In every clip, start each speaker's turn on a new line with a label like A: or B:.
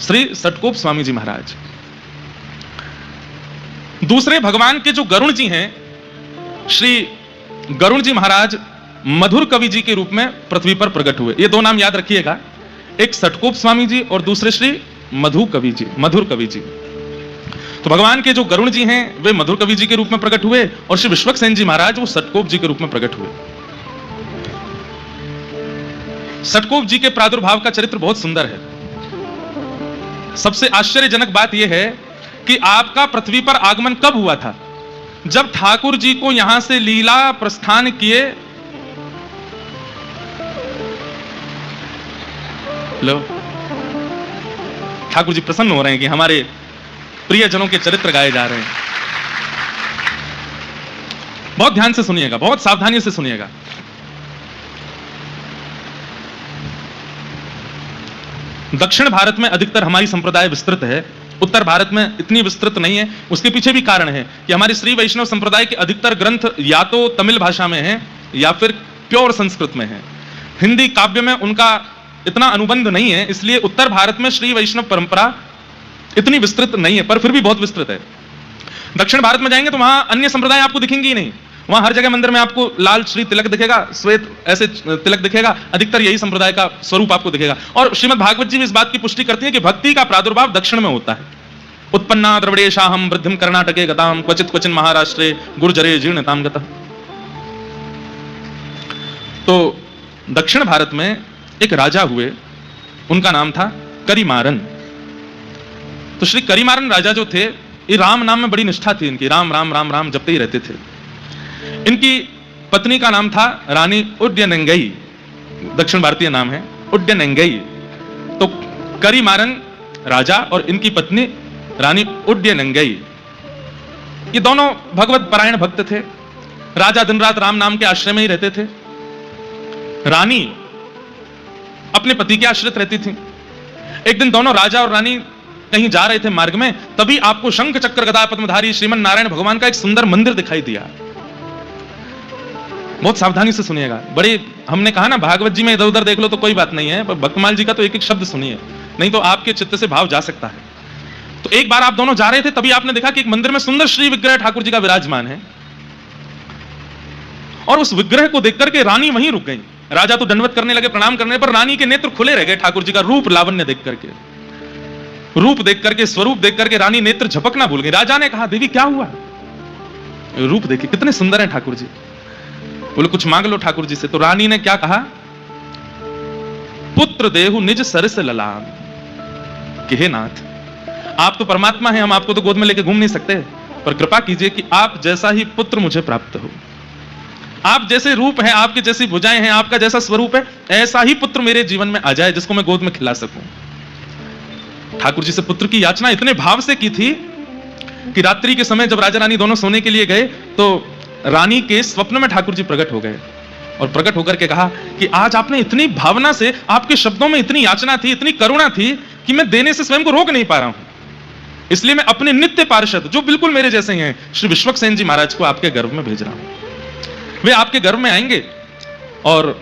A: श्री सटकोप स्वामी जी महाराज। दूसरे भगवान के जो गरुण जी हैं, श्री गरुण जी महाराज मधुर कवि जी के रूप में पृथ्वी पर प्रकट हुए। ये दो नाम याद रखिएगा, एक सटकोप स्वामी जी और दूसरे श्री मधुर कवि जी। तो भगवान के जो गरुण जी हैं वे मधुर कवि जी के रूप में प्रकट हुए और श्री विश्वक्सेन जी महाराज वो सटकोप जी के रूप में प्रकट हुए। सटकोप जी के प्रादुर्भाव का चरित्र बहुत सुंदर है। सबसे आश्चर्यजनक बात यह है कि आपका पृथ्वी पर आगमन कब हुआ था? जब ठाकुर जी को यहां से लीला प्रस्थान किए। लो, ठाकुर जी प्रसन्न हो रहे हैं कि हमारे प्रियजनों के चरित्र गाए जा रहे हैं। बहुत ध्यान से सुनिएगा, बहुत सावधानी से सुनिएगा। दक्षिण भारत में अधिकतर हमारी संप्रदाय विस्तृत है, उत्तर भारत में इतनी विस्तृत नहीं है। उसके पीछे भी कारण है कि हमारी श्री वैष्णव संप्रदाय के अधिकतर ग्रंथ या तो तमिल भाषा में हैं या फिर प्योर संस्कृत में हैं। हिंदी काव्य में उनका इतना अनुबंध नहीं है, इसलिए उत्तर भारत में श्री वैष्णव परंपरा इतनी विस्तृत नहीं है, पर फिर भी बहुत विस्तृत है। दक्षिण भारत में जाएंगे तो वहां अन्य संप्रदाय आपको दिखेंगे ही नहीं। वहां हर जगह मंदिर में आपको लाल श्री तिलक दिखेगा, श्वेत ऐसे तिलक दिखेगा, अधिकतर यही संप्रदाय का स्वरूप आपको दिखेगा। और श्रीमद् भागवत जी भी इस बात की पुष्टि करती है कि भक्ति का प्रादुर्भाव दक्षिण में होता है। उत्पन्ना द्रविड़ेशाहम वृद्धिम कर्णाटके गताम क्वचित क्वचिन महाराष्ट्रे गुर्जरे जीर्णताम गतः। तो दक्षिण भारत में एक राजा हुए, उनका नाम था करिमारन। तो श्री करिमारन राजा जो थे, ये राम नाम में बड़ी निष्ठा थी इनकी, राम राम राम राम जपते ही रहते थे। इनकी पत्नी का नाम था रानी उड्डयनंगई, दक्षिण भारतीय नाम है उड्डयनंगई। तो करिमारन राजा और इनकी पत्नी रानी उड्डयनंगई, ये दोनों भगवत परायण भक्त थे। राजा दिन रात राम नाम के आश्रय में ही रहते थे, रानी अपने पति के आश्रित रहती थी। एक दिन दोनों राजा और रानी कहीं जा रहे थे मार्ग में, तभी आपको शंख चक्र गदा पद्मधारी श्रीमन नारायण भगवान का एक सुंदर मंदिर दिखाई दिया। बहुत सावधानी से सुनिएगा। बड़े हमने कहा ना, भागवत जी में इधर उधर देख लो तो कोई बात नहीं है, पर भक्तमाल जी का तो एक एक शब्द सुनिए, नहीं तो आपके चित्त से भाव जा सकता है। तो एक बार आप दोनों जा रहे थे, तभी आपने देखा कि एक मंदिर में सुंदर श्री विग्रह ठाकुर जी का विराजमान है, और उस विग्रह को देख करके रानी वहीं रुक गई। राजा तो दंडवत करने लगे, प्रणाम करने पर रानी के नेत्र खुले रह गए ठाकुर जी का रूप लावण्य देख करके, रूप देख करके, स्वरूप देख करके रानी नेत्र झपकना भूल गई। राजा ने कहा, देवी क्या हुआ? रूप देखिए कितने सुंदर हैं ठाकुर जी। बोले कुछ मांग लो ठाकुर जी से। तो रानी ने क्या कहा? पुत्र देहु निज सरस ललाम, कि हे नाथ, आप तो परमात्मा हैं, हम आपको तो गोद में लेके घूम नहीं सकते, पर कृपा कीजिए कि आप जैसा ही पुत्र मुझे प्राप्त हो। आप जैसे रूप है, आपकी जैसी भुजाएं हैं, आपका जैसा स्वरूप है, ऐसा ही पुत्र मेरे जीवन में आ जाए जिसको मैं गोद में खिला सकूं। ठाकुर जी से पुत्र की याचना इतने भाव से की थी कि रात्रि के समय जब राजा रानी दोनों सोने के लिए गए तो रानी के स्वप्न में ठाकुर जी प्रकट हो गए और प्रकट होकर के कहा कि आज आपने इतनी भावना से, आपके शब्दों में इतनी याचना थी, इतनी करुणा थी कि मैं देने से स्वयं को रोक नहीं पा रहा हूं। इसलिए मैं अपने नित्य पार्षद, जो बिल्कुल मेरे जैसे हैं, श्री विश्वक्सेन जी महाराज को आपके गर्भ में भेज रहा हूं। वे आपके गर्भ में आएंगे और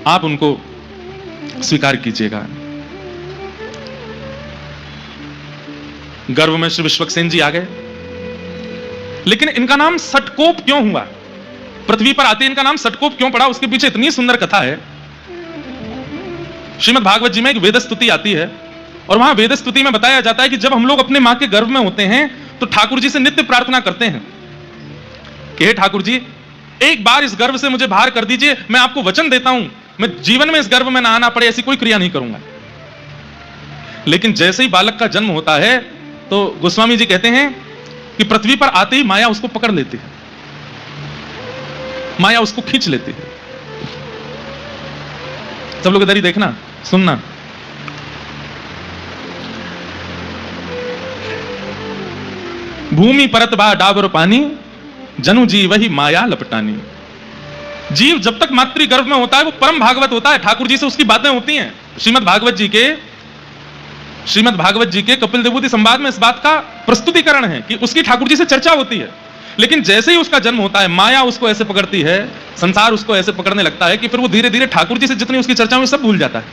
A: आप उनको स्वीकार कीजिएगा। गर्भ में श्री विश्वक्सेन जी आ गए, लेकिन इनका नाम सटकोप क्यों हुआ? पृथ्वी पर आते इनका नाम सटकोप क्यों पड़ा? उसके पीछे इतनी सुंदर कथा है। श्रीमद् भागवत जी में एक वेद स्तुति आती है और वहां वेद स्तुति में बताया जाता है कि जब हम लोग अपने मां के गर्भ में होते हैं तो ठाकुर जी से नित्य प्रार्थना करते हैं कि हे ठाकुर जी, एक बार इस गर्भ से मुझे बाहर कर दीजिए, मैं आपको वचन देता हूं मैं जीवन में इस गर्भ में ना आना पड़े ऐसी कोई क्रिया नहीं करूंगा। लेकिन जैसे ही बालक का जन्म होता है तो गोस्वामी जी कहते हैं कि पृथ्वी पर आते ही माया उसको पकड़ लेती है, माया उसको खींच लेती है। सब लोग इधर ही देखना, सुनना। भूमि परत बा डाबर पानी, जनु जी वही माया लपटानी। जीव जब तक मातृ गर्भ में होता है वो परम भागवत होता है, ठाकुर जी से उसकी बातें होती हैं। श्रीमद् भागवत जी के कपिल देवभूति संवाद में इस बात का प्रस्तुतिकरण है कि उसकी ठाकुर जी से चर्चा होती है। लेकिन जैसे ही उसका जन्म होता है माया उसको ऐसे पकड़ती है, संसार उसको ऐसे पकड़ने लगता है कि फिर वो धीरे धीरे ठाकुर जी से जितनी उसकी चर्चा हुई सब भूल जाता है।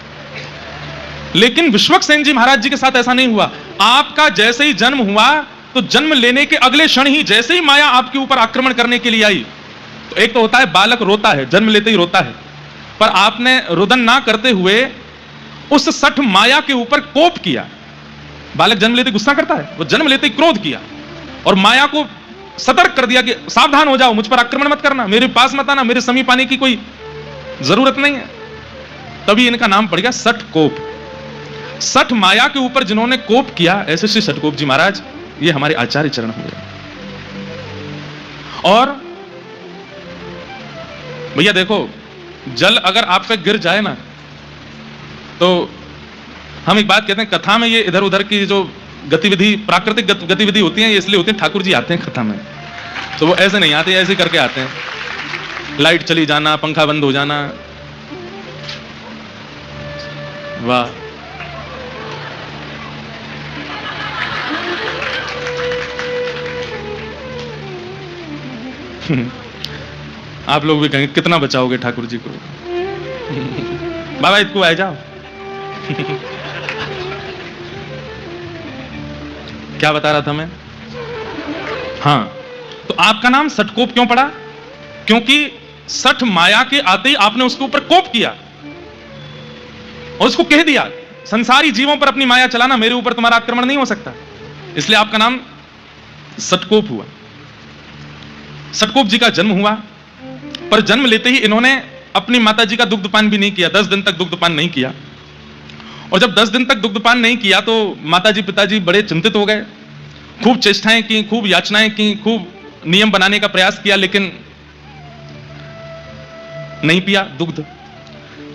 A: लेकिन विश्वक्सेन जी महाराज जी के साथ ऐसा नहीं हुआ। आपका जैसे ही जन्म हुआ तो जन्म लेने के अगले क्षण ही जैसे ही माया आपके ऊपर आक्रमण करने के लिए आई, तो एक तो होता है बालक रोता है, जन्म लेते ही रोता है, पर आपने रुदन ना करते हुए उस सठ माया के ऊपर कोप किया। बालक जन्म लेते गुस्सा करता है, वो जन्म लेते ही क्रोध किया और माया को सतर्क कर दिया कि सावधान हो जाओ, मुझ पर आक्रमण मत करना, मेरे पास मत आना, मेरे समीप आने की कोई जरूरत नहीं है। तभी इनका नाम पड़ गया सठ कोप। सठ माया के ऊपर जिन्होंने कोप किया, ऐसे श्री सठकोप जी महाराज, ये हमारे आचार्य चरण हुए। और भैया देखो, जल अगर आप पे गिर जाए ना, तो हम एक बात कहते हैं, कथा में ये इधर उधर की जो गतिविधि, प्राकृतिक गतिविधि होती है, ये इसलिए होती है ठाकुर जी आते हैं कथा में, तो वो ऐसे नहीं आते, ऐसे करके आते हैं। लाइट चली जाना, पंखा बंद हो जाना, वाह। आप लोग भी कहेंगे कितना बचाओगे ठाकुर जी को। बाबा इतको आ जाओ। क्या बता रहा था मैं? हाँ, तो आपका नाम सठकोप क्यों पड़ा? क्योंकि सठ माया के आते ही आपने उसके ऊपर कोप किया और उसको कह दिया, संसारी जीवों पर अपनी माया चलाना, मेरे ऊपर तुम्हारा आक्रमण नहीं हो सकता। इसलिए आपका नाम सठकोप हुआ। सठकोप जी का जन्म हुआ, पर जन्म लेते ही इन्होंने अपनी माता जी का दुग्धपान भी नहीं किया, 10 दिन तक दुग्धपान नहीं किया। और जब 10 दिन तक दुग्धपान नहीं किया तो माता जी पिताजी बड़े चिंतित हो गए, खूब चेष्टाएं की, खूब याचनाएं की, खूब नियम बनाने का प्रयास किया, लेकिन नहीं पिया दुग्ध।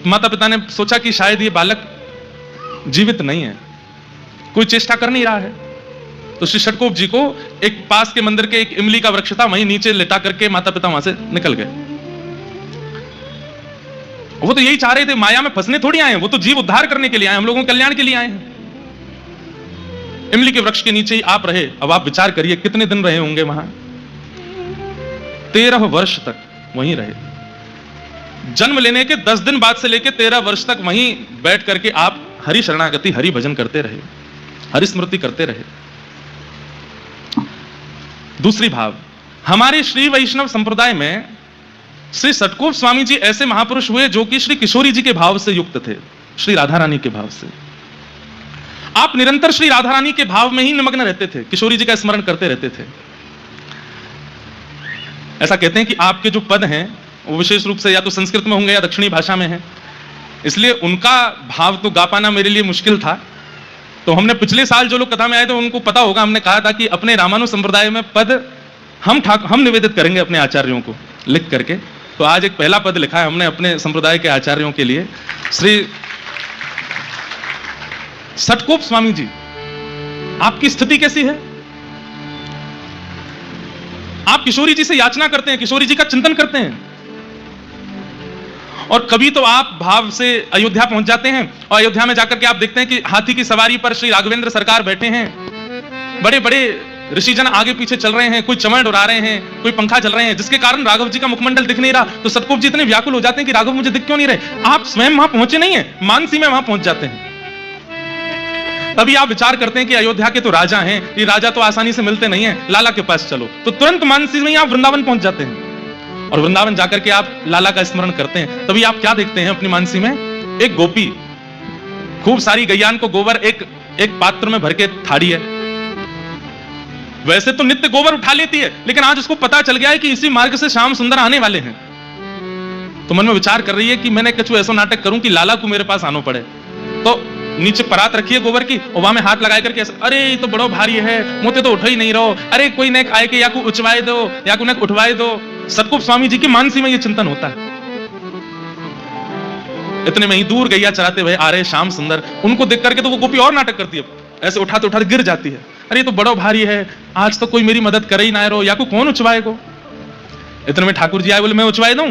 A: माता पिता ने सोचा कि शायद ये बालक जीवित नहीं है, कोई चेष्टा कर नहीं रहा है। तो श्री सठकोप जी को एक पास के मंदिर के एक इमली का वृक्ष था, वहीं नीचे लिटा करके माता पिता वहां से निकल गए। वो तो यही चाह रहे थे, माया में फंसने थोड़ी आए हैं, वो तो जीव उद्धार करने के लिए आए, हम लोगों के कल्याण के लिए आए हैं। इमली के वृक्ष के नीचे ही आप रहे। अब आप विचार करिए कितने दिन रहे होंगे वहां? 13 वर्ष तक वहीं रहे। जन्म लेने के 10 दिन बाद से लेकर 13 वर्ष तक वहीं बैठ करके आप हरि शरणागति, हरि भजन करते रहे, हरि स्मृति करते रहे। दूसरी भाव, हमारे श्री वैष्णव संप्रदाय में श्री सठकोप स्वामी जी ऐसे महापुरुष हुए जो कि श्री किशोरी जी के भाव से युक्त थे, श्री राधा रानी के भाव से। आप निरंतर श्री राधा रानी के भाव में ही निमग्न रहते थे, किशोरी जी का स्मरण करते रहते थे। ऐसा कहते हैं कि आपके जो पद हैं वो विशेष रूप से या तो संस्कृत में होंगे या दक्षिणी भाषा में है, इसलिए उनका भाव तो गा पाना मेरे लिए मुश्किल था। तो हमने पिछले साल जो लोग कथा में आए थे उनको पता होगा, हमने कहा था कि अपने रामानु संप्रदाय में पद हम निवेदित करेंगे अपने आचार्यों को लिख करके। तो आज एक पहला पद लिखा है हमने अपने संप्रदाय के आचार्यों के लिए। श्री सठकोप स्वामी जी, आपकी स्थिति कैसी है? आप किशोरी जी से याचना करते हैं, किशोरी जी का चिंतन करते हैं, और कभी तो आप भाव से अयोध्या पहुंच जाते हैं और अयोध्या में जाकर के आप देखते हैं कि हाथी की सवारी पर श्री राघवेंद्र सरकार बैठे हैं, बड़े बड़े ऋषिजन आगे पीछे चल रहे हैं, कोई चमड़ उड़ा रहे हैं, कोई पंखा चल रहे हैं, जिसके कारण राघव जी का मुखमंडल दिख नहीं रहा। तो सठकोप जी इतने व्याकुल हो जाते हैं कि राघव मुझे दिख क्यों नहीं रहे। आप स्वयं वहां पहुंचे नहीं है, मानसी में वहां पहुंच जाते हैं। तभी आप विचार करते हैं कि अयोध्या के तो राजा हैं, ये राजा तो आसानी से मिलते नहीं है, लाला के पास चलो। तो तुरंत मानसी में ही आप वृंदावन पहुंच जाते हैं और वृंदावन जाकर के आप लाला का स्मरण करते हैं। तभी आप क्या देखते हैं अपनी मानसी में? एक गोपी खूब सारी गैयान को गोबर एक पात्र में भर के थाड़ी है। वैसे तो नित्य गोबर उठा लेती है, लेकिन आज उसको पता चल गया है कि इसी मार्ग से श्याम सुंदर आने वाले हैं। तो मन में विचार कर रही है कि मैंने कुछ ऐसा नाटक करूं कि लाला को मेरे पास आना पड़े। तो नीचे परात रखी है गोबर की और वहां में हाथ लगा करके, अरे ये तो बड़ो भारी है, मोते तो उठो ही नहीं रहो, अरे कोई नेक आए के या को उचवाए दो या को नेक उठवाए दो। सठकोप स्वामी जी की मानसी में ये चिंतन होता है। इतने में ही दूर गैया चराते हुए आ रहे श्याम सुंदर, उनको देख करके तो वो गोपी और नाटक करती है, ऐसे उठाते उठाते गिर जाती है। अरे तो बड़ो भारी है, आज तो कोई मेरी मदद करे ही ना रो, या को कौन उचवाएगो। इतने में ठाकुर जी आए, बोले मैं उचवाए दूं।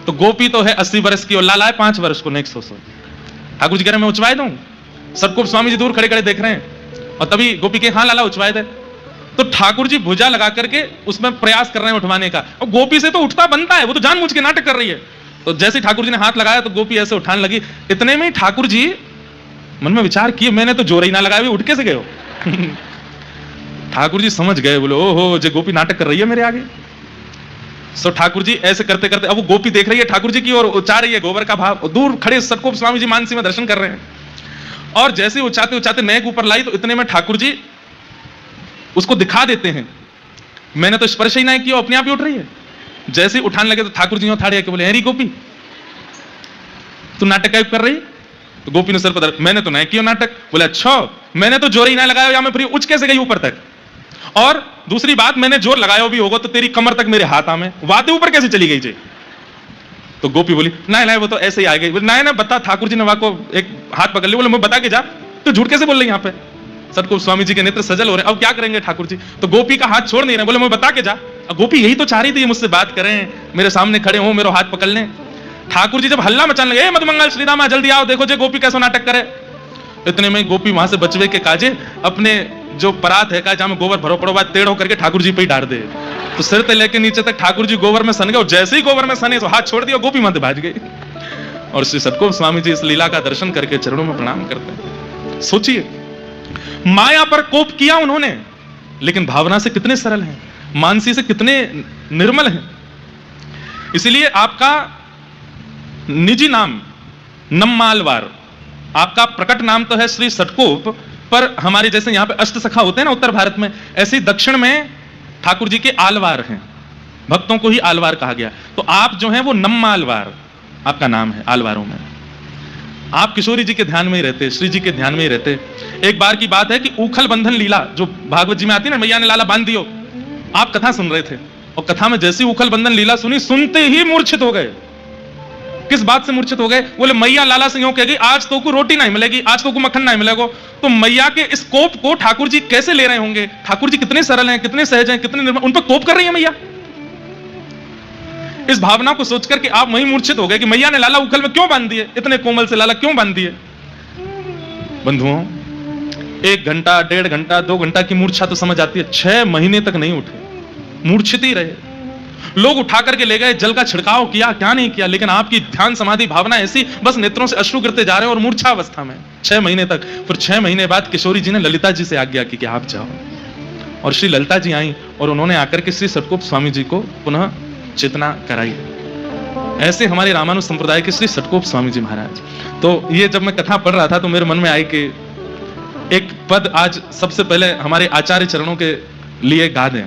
A: तो गोपी तो है 80 वर्ष की और लाला है 5 वर्ष को, नेक्स्ट 100। ठाकुर जी कह रहे मैं उचवाए दूं। सठकोप स्वामी जी दूर खड़े खड़े देख रहे हैं और तभी गोपी के हाँ लाला उचवाए दे। तो ठाकुर जी भुजा लगा करके उसमें प्रयास कर रहे हैं उठवाने का, और गोपी से तो उठता बनता है, वो तो जानबूझ के नाटक कर रही है। तो जैसे ठाकुर जी ने हाथ लगाया तो गोपी ऐसे उठाने लगी। इतने में ठाकुर जी मन में विचार किए, मैंने तो जोर ही ना लगाया, उठ कैसे गए हो? ठाकुर जी समझ गए, बोले ओहो जे गोपी नाटक कर रही है मेरे आगे। सो ठाकुर जी ऐसे करते करते, अब वो गोपी देख रही है ठाकुर जी की और उचा रही है गोबर का भाव, दूर खड़े सटकोप स्वामी जी मानसी में दर्शन कर रहे हैं। और जैसे उचाते उचाते नेक ऊपर लाई तो इतने में ठाकुर जी उसको दिखा देते हैं, मैंने तो स्पर्श ही नहीं किया, अपने आप ही उठ रही है। जैसे ही उठाने लगे तो ठाकुर जी उठाड़े के बोले, अरे गोपी तू नाटक क्या कर रही? तो गोपी ने सर पर, मैंने तो नहीं किया नाटक। बोले अच्छा, मैंने तो जोर ही ना लगाया, या मैं फिर उच कैसे गई ऊपर तक? और दूसरी बात, मैंने जोर लगाया भी होगा तो तेरी कमर तक मेरे हाथ आमे, वाते ऊपर कैसे चली गई जी? तो गोपी बोली नहीं नहीं वो तो ऐसे ही आ गई। नहीं ना बता, ठाकुर जी ने वहां को एक हाथ पकड़ लिया, बोले मैं बता के जा, तो झूठ कैसे बोल रही यहाँ पे? सतगुरु स्वामी जी के नेत्र सजल हो रहे, अब क्या करेंगे ठाकुर जी? तो गोपी का हाथ छोड़ नहीं रहे, बोले मैं बता के जा। अब गोपी यही तो चाह रही थी मुझसे बात करें, मेरे सामने खड़े हो, मेरा हाथ पकड़ लें। ठाकुर जी जब हल्ला मचाने लगे, मधुमंगल श्रीरामा जल्दी आओ, देखो जे गोपी कैसा नाटक करे। इतने में गोपी वहां से बचवे के काजे अपने जो परात है का जहां में गोबर भरो पड़ो बात टेढ़ होकर के ठाकुर जी पे ही डाल दे। तो सिर से लेके नीचे तक ठाकुर जी गोबर में सन गए, और जैसे ही गोबर में सने तो हाथ छोड़ दिया, गोपी माते भाज गई। और श्री सतगुरु स्वामी जी इस लीला का दर्शन करके चरणों में प्रणाम करते हैं। सोचिए, माया पर कोप किया उन्होंने, लेकिन भावना से कितने सरल हैं, मानसी से कितने निर्मल हैं। इसलिए आपका निजी नाम नम्मालवार, आपका प्रकट नाम तो है श्री सटकोप, पर हमारे जैसे यहां पे अष्ट सखा होते हैं ना उत्तर भारत में, ऐसे ही दक्षिण में ठाकुर जी के आलवार हैं, भक्तों को ही आलवार कहा गया। तो आप जो हैं वो नम्मालवार आपका नाम है आलवारों में। आप किशोरी जी के ध्यान में ही रहते, श्री जी के ध्यान में ही रहते। एक बार की बात है कि ऊखल बंधन लीला जो भागवत जी में आती है ना, मैया ने लाला बांध दियो, आप कथा सुन रहे थे और कथा में जैसी ऊखल बंधन लीला सुनी, सुनते ही मूर्छित हो गए। किस बात से मूर्छित हो गए? बोले मैया लाला से यूं कहेगी आज तो को रोटी नहीं मिलेगी, आज तो को मक्खन नहीं मिलेगा। तो मैया के इस कोप को ठाकुर जी कैसे ले रहे होंगे? ठाकुर जी कितने सरल हैं, कितने सहज हैं, कितने निर्मल, उन पर कोप कर रही है मैया। इस भावना को सोच करके आप वहीं मूर्छित हो गए कि मैया ने लाला उखल में क्यों बांध दिए, इतने कोमल से लाला क्यों बांध दिए। बंधुओं, 1 घंटा 1.5 घंटा 2 घंटा की मूर्छा तो समझ आती है, 6 महीने तक नहीं उठे, मूर्छित ही रहे। लोग उठा करके ले गए, जल का छिड़काव किया, क्या नहीं किया, लेकिन आपकी ध्यान समाधि भावना ऐसी, बस नेत्रों से अश्रु गिरते जा रहे हैं और मूर्छा अवस्था में 6 महीने तक। फिर 6 महीने बाद किशोरी जी ने ललिता जी से आज्ञा की कि आप जाओ, और श्री ललिता जी आई और उन्होंने आकर के श्री सटकोप स्वामी जी को पुनः चेतना कराई। ऐसे हमारे रामानुज संप्रदाय के श्री सटकोप स्वामी जी महाराज। तो ये जब मैं कथा पढ़ रहा था तो मेरे मन में आई कि एक पद आज सबसे पहले हमारे आचार्य चरणों के लिए गा दें।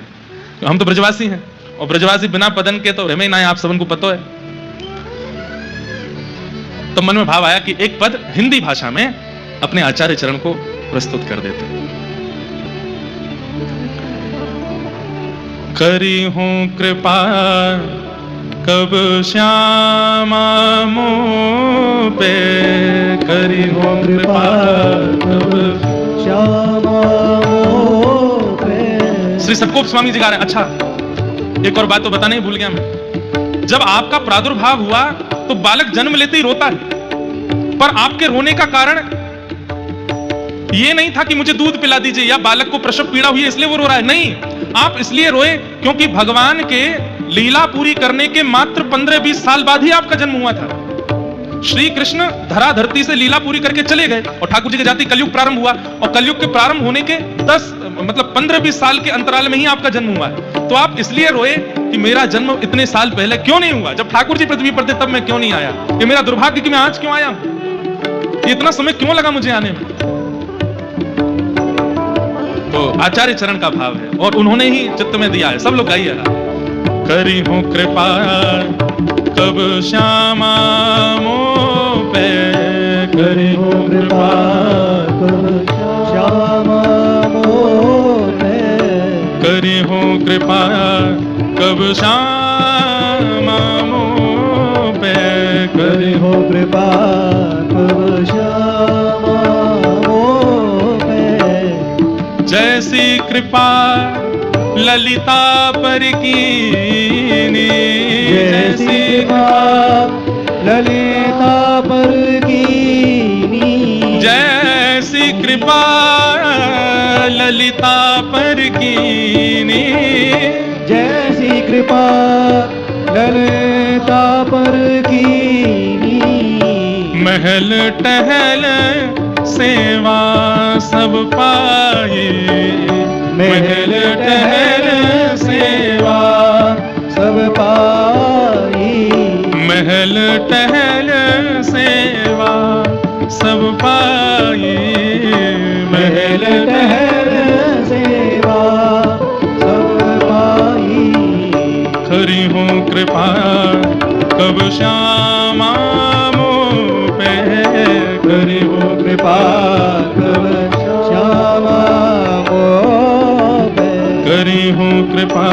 A: हम तो ब्रजवासी हैं, और ब्रजवासी बिना पदन के तो रमे ना, आप सबन को पता है। तो मन में भाव आया कि एक पद हिंदी भाषा में अपने आचार्य चरण को प्रस्तुत कर देते। करी हूं कृपा कब श्यामा मुँह पे, करी हूं कृपा कब श्यामा मुँह पे। श्री सटकोप स्वामी जी गा रहे हैं। अच्छा, एक और बात तो बताना ही भूल गया मैं। जब आपका प्रादुर्भाव हुआ तो बालक जन्म लेते ही रोता है, पर आपके रोने का कारण ये नहीं था कि मुझे दूध पिला दीजिए या बालक को प्रसव पीड़ा हुई है इसलिए वो रो रहा है। नहीं, आप इसलिए रोए क्योंकि भगवान के लीला पूरी करने के मात्र 15-20 साल बाद ही आपका जन्म हुआ था। श्री कृष्ण धरा धरती से लीला पूरी करके चले गए और ठाकुर जी के जाति कलयुग प्रारंभ हुआ, और कलयुग के प्रारंभ होने के 15-20 साल के अंतराल में ही आपका जन्म हुआ है। तो आप इसलिए रोए कि मेरा जन्म इतने साल पहले क्यों नहीं हुआ, जब ठाकुर जी पृथ्वी पर थे तब मैं क्यों नहीं आया, ये मेरा दुर्भाग्य कि मैं आज क्यों आया, इतना समय क्यों लगा मुझे आने में। तो आचार्य चरण का भाव है और उन्होंने ही चित्त में दिया है। सब लोग गाइएगा। करी हूं कृपा कब श्यामा मुँह पे, करी हूं कृपा कब श्यामा मुँह पे, करी हूं कृपा कब श्यामा मुँह पे, करी हूं कृपा कब श्यामा मुँह पे। जैसी कृपा ललिता पर कीनी, जैसी ललिता पर कीनी, जैसी कृपा ललिता पर कीनी, जैसी कृपा ललिता पर कीनी। महल टहल सेवा सब पाई, महल टहल सेवा
B: सब पाई,
A: महल टहल सेवा सब पाई, महल
B: टहल सेवा सब पाई।
A: खरी हो कृपा कब श्यामा मोह पे,
B: खरी हो कृपा कब श्यामा मोह पे,
A: करी हो कृपा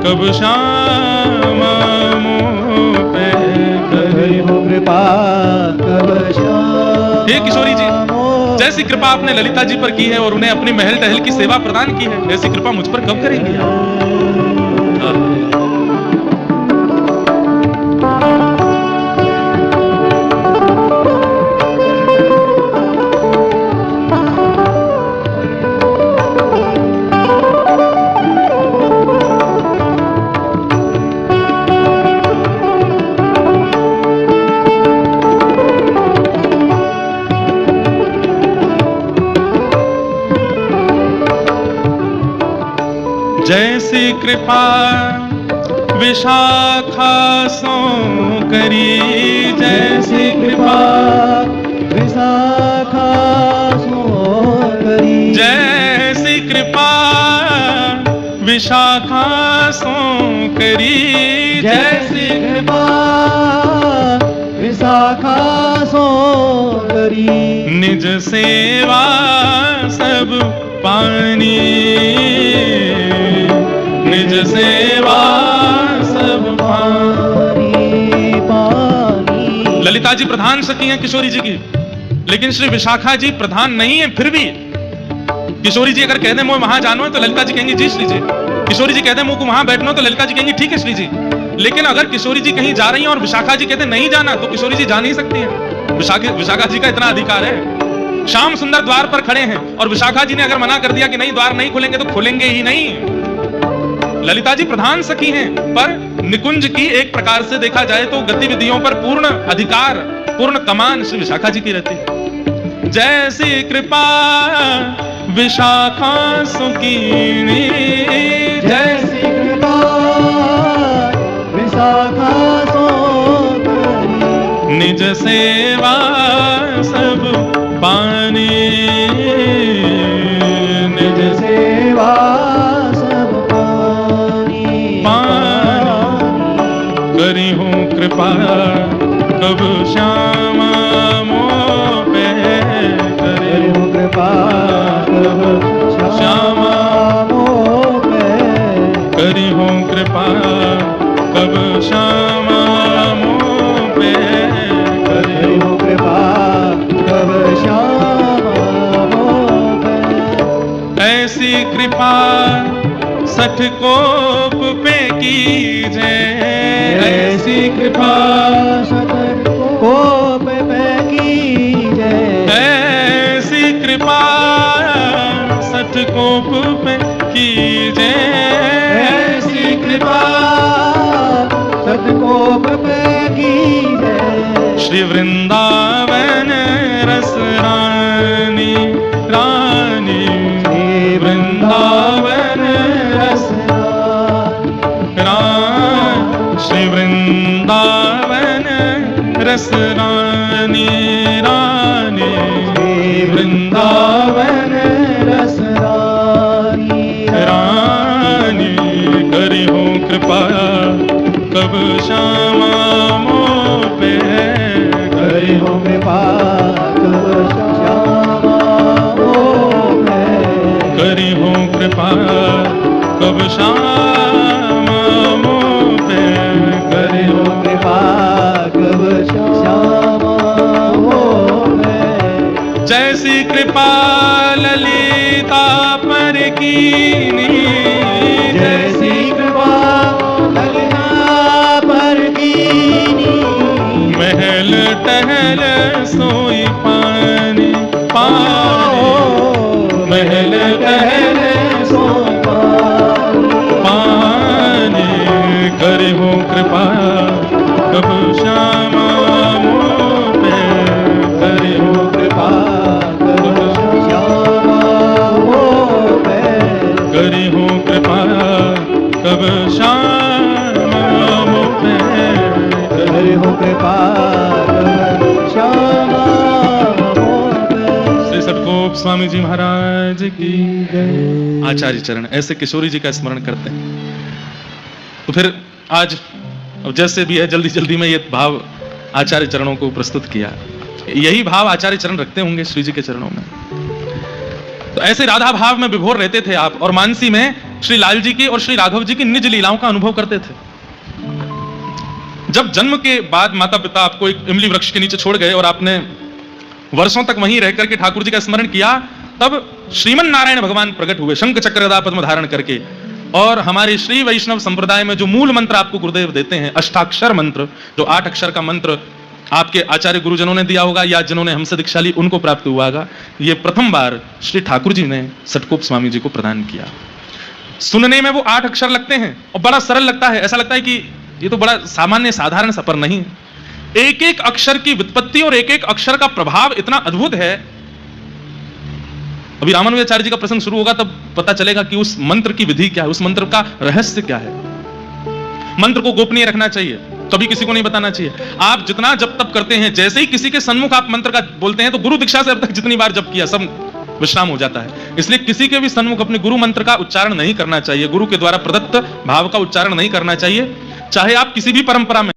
A: कब श्यामा मोह पे,
B: करी हो कृपा कब श्यामा।
A: हे किशोरी जी, जैसी कृपा आपने ललिता जी पर की है और उन्हें अपनी महल टहल की सेवा प्रदान की है, ऐसी कृपा मुझ पर कब करेंगी आप? जैसी कृपा विशाखा सो करी, जैसी कृपा
B: विशाखा सो करी,
A: जैसी कृपा विशाखा सो करी,
B: जैसी कृपा विशाखा सो करी।
A: निज सेवा सब पानी, निज सेवा सब
B: पानी पानी।
A: ललिता जी प्रधान सखी हैं किशोरी जी की, लेकिन श्री विशाखा जी प्रधान नहीं है। फिर भी किशोरी जी अगर कह दे मुझे वहां जानो है तो ललिता जी कहेंगी जी श्री जी। किशोरी जी कहते मुझको वहां बैठना तो ललिता जी कहेंगी ठीक है श्री जी। लेकिन अगर किशोरी जी कहीं जा रही हैं और विशाखा जी कहते नहीं जाना तो किशोरी जी जा नहीं सकती हैं। विशाखा जी का इतना अधिकार है। श्याम सुंदर द्वार पर खड़े हैं और विशाखा जी ने अगर मना कर दिया कि नहीं द्वार नहीं खुलेंगे तो खुलेंगे ही नहीं। ललिता जी प्रधान सखी हैं, पर निकुंज की एक प्रकार से देखा जाए तो गतिविधियों पर पूर्ण अधिकार, पूर्ण कमान श्री विशाखा जी की रहती है। जैसी कृपा विशाखा सुकीनी,
B: जैसी कृपा विशाखा सो करी।
A: निज सेवा सब पानी,
B: निज सेवा सब पानी
A: पानी। करी हूँ कृपा कब श्यामा मोह पे, करी हूँ
B: कृपा कब श्यामा मोह पे,
A: करी हूँ कृपा कब श्यामा मोह पे,
B: करी हूँ कृपा कब श्यामा मोह पे।
A: ऐसी कृपा सठ कोप पे कीजे,
B: ऐसी कृपा सठ कोप पे कीजे,
A: ऐसी कृपा सठ कोप पे कीजे,
B: ऐसी कृपा सठ कोप पे कीजे।
A: श्री वृंदावन रस रानी, रानी
B: श्री वृंदावन रस
A: श्री वृंदावन रस रानी, रानी
B: श्री वृंदावन रस रानी,
A: रानी। करी हो कृपा कब श्यामा मोह पे,
B: करी हो कृपा कब श्यामा मोह पे,
A: करी हो कृपा कब श्यामा मोह पे,
B: करी हो कृपा कब श्यामा मोह पे।
A: जैसी कृपा ललिता पर कीनी,
B: जैसी कृपा ललिता पर कीनी,
A: महल टहल सोई पानी, पानी महल टहल
B: सोई
A: पानी। करी हो कृपा कब श्यामा मोह पे, करी हो
B: कृपा
A: करी हो कृपा कब श्याम पे।
B: करी हो कृपा श्याम
A: श्री सतगोप स्वामी जी महाराज की जय। आचार्य चरण ऐसे किशोरी जी का स्मरण करते हैं। तो फिर आज अब जैसे भी है जल्दी जल्दी में ये भाव आचार्य चरणों को प्रस्तुत किया। यही भाव आचार्य चरण रखते होंगे श्री जी के चरणों में। तो ऐसे राधा भाव में विभोर रहते थे आप, और मानसी में श्री लाल जी की और श्री राघव जी की निज लीलाओं का अनुभव करते थे। जब जन्म के बाद माता पिता आपको एक इमली वृक्ष के नीचे छोड़ गए और आपने वर्षों तक वहीं रहकर के ठाकुर जी का स्मरण किया, तब श्रीमन नारायण भगवान प्रकट हुए शंख चक्र गदा पद्म धारण करके। और हमारे श्री वैष्णव संप्रदाय में जो मूल मंत्र आपको गुरुदेव देते हैं, अष्टाक्षर मंत्र, जो 8 अक्षर का मंत्र आपके आचार्य गुरुजनों ने दिया होगा या जिन्होंने हमसे दीक्षा ली उनको प्राप्त हुआ होगा, ये प्रथम बार श्री ठाकुर जी ने सतगोप स्वामी जी को प्रदान किया। सुनने में वो 8 अक्षर लगते हैं और बड़ा सरल लगता है, ऐसा लगता है कि ये तो बड़ा सामान्य साधारण सा, पर नहीं। एक एक अक्षर की व्युत्पत्ति और एक एक अक्षर का प्रभाव इतना अद्भुत है। अभी रामानुजाचार्य जी का प्रसंग शुरू होगा तब पता चलेगा कि उस मंत्र की विधि क्या है, उस मंत्र का रहस्य क्या है। मंत्र को गोपनीय रखना चाहिए, कभी किसी को नहीं बताना चाहिए। आप जितना जप तप करते हैं, जैसे ही किसी के सन्मुख आप मंत्र का बोलते हैं तो गुरु दीक्षा से अब तक जितनी बार जप किया सब विश्राम हो जाता है। इसलिए किसी के भी सन्मुख अपने गुरु मंत्र का उच्चारण नहीं करना चाहिए, गुरु के द्वारा प्रदत्त भाव का उच्चारण नहीं करना चाहिए, चाहे आप किसी भी परंपरा में